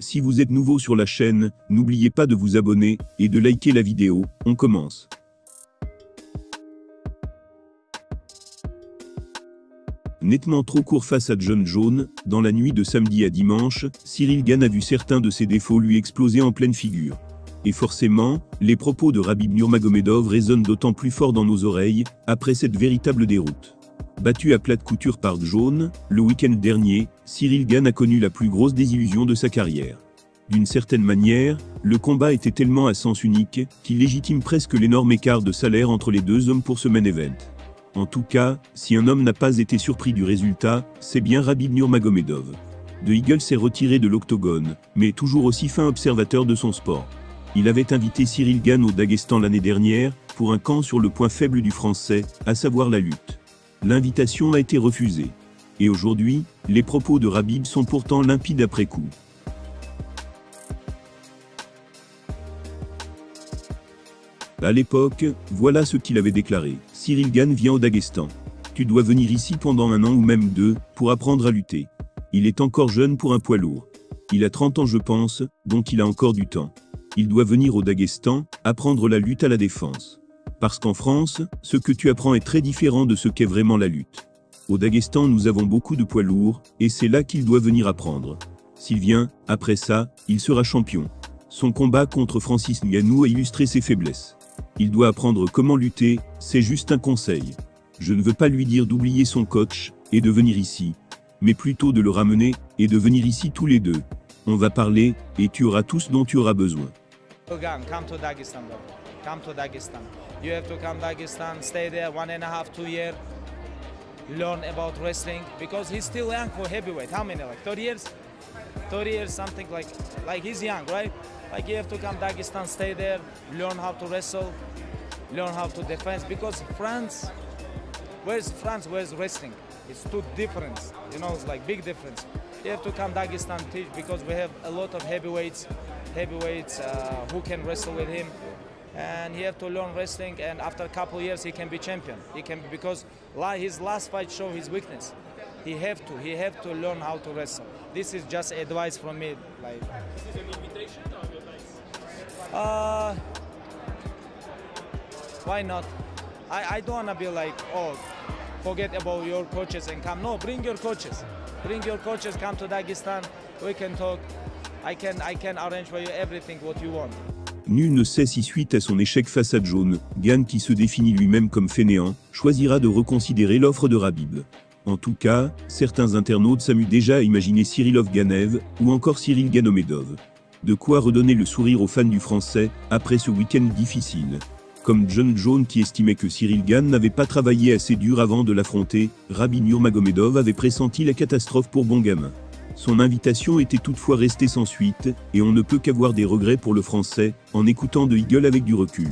Si vous êtes nouveau sur la chaîne, n'oubliez pas de vous abonner et de liker la vidéo. On commence. Nettement trop court face à Jon Jones, dans la nuit de samedi à dimanche, Ciryl Gane a vu certains de ses défauts lui exploser en pleine figure. Et forcément, les propos de Khabib Nurmagomedov résonnent d'autant plus fort dans nos oreilles, après cette véritable déroute. Battu à plate couture par Jones, le week-end dernier, Ciryl Gane a connu la plus grosse désillusion de sa carrière. D'une certaine manière, le combat était tellement à sens unique, qu'il légitime presque l'énorme écart de salaire entre les deux hommes pour ce main event. En tout cas, si un homme n'a pas été surpris du résultat, c'est bien Khabib Nurmagomedov. The Eagle s'est retiré de l'octogone, mais toujours aussi fin observateur de son sport. Il avait invité Ciryl Gane au Daghestan l'année dernière, pour un camp sur le point faible du français, à savoir la lutte. L'invitation a été refusée. Et aujourd'hui, les propos de Khabib sont pourtant limpides après coup. À l'époque, voilà ce qu'il avait déclaré. Ciryl Gane vient au Daghestan. Tu dois venir ici pendant 1 an ou même 2, pour apprendre à lutter. Il est encore jeune pour un poids lourd. Il a 30 ans je pense, donc il a encore du temps. Il doit venir au Daghestan, apprendre la lutte à la défense. Parce qu'en France, ce que tu apprends est très différent de ce qu'est vraiment la lutte. Au Daghestan nous avons beaucoup de poids lourds, et c'est là qu'il doit venir apprendre. S'il vient, après ça, il sera champion. Son combat contre Francis Ngannou a illustré ses faiblesses. Il doit apprendre comment lutter, c'est juste un conseil. Je ne veux pas lui dire d'oublier son coach, et de venir ici. Mais plutôt de le ramener, et de venir ici tous les deux. On va parler, et tu auras tout ce dont tu auras besoin. Come to Dagestan, bro. Come to Dagestan. You have to come to Dagestan, stay there 1.5, 2 years, learn about wrestling, because he's still young for heavyweight. How many, like 30 years? 30 years, something like he's young, right? Like you have to come to Dagestan, stay there, learn how to wrestle, learn how to defend, because France, where's wrestling? It's too different, you know, it's like big difference. You have to come to Dagestan teach, because we have a lot of heavyweights who can wrestle with him, and he have to learn wrestling, and after a couple years he can be champion. He can, because his last fight showed his weakness. He have to learn how to wrestle. This is just advice from me. Like, is this an invitation or advice? Why not? I don't wanna be like, oh, forget about your coaches and come. No, bring your coaches. Bring your coaches, come to Dagestan. We can talk. I can arrange for you everything what you want. Nul ne sait si suite à son échec face à Jones, Gane qui se définit lui-même comme fainéant, choisira de reconsidérer l'offre de Khabib. En tout cas, certains internautes s'amusent déjà à imaginer Cyrillov Ganev, ou encore Ciryl Ganomedov. De quoi redonner le sourire aux fans du français, après ce week-end difficile. Comme Jon Jones qui estimait que Ciryl Gane n'avait pas travaillé assez dur avant de l'affronter, Khabib Nurmagomedov avait pressenti la catastrophe pour bon gamin. Son invitation était toutefois restée sans suite, et on ne peut qu'avoir des regrets pour le français, en écoutant The Eagle avec du recul.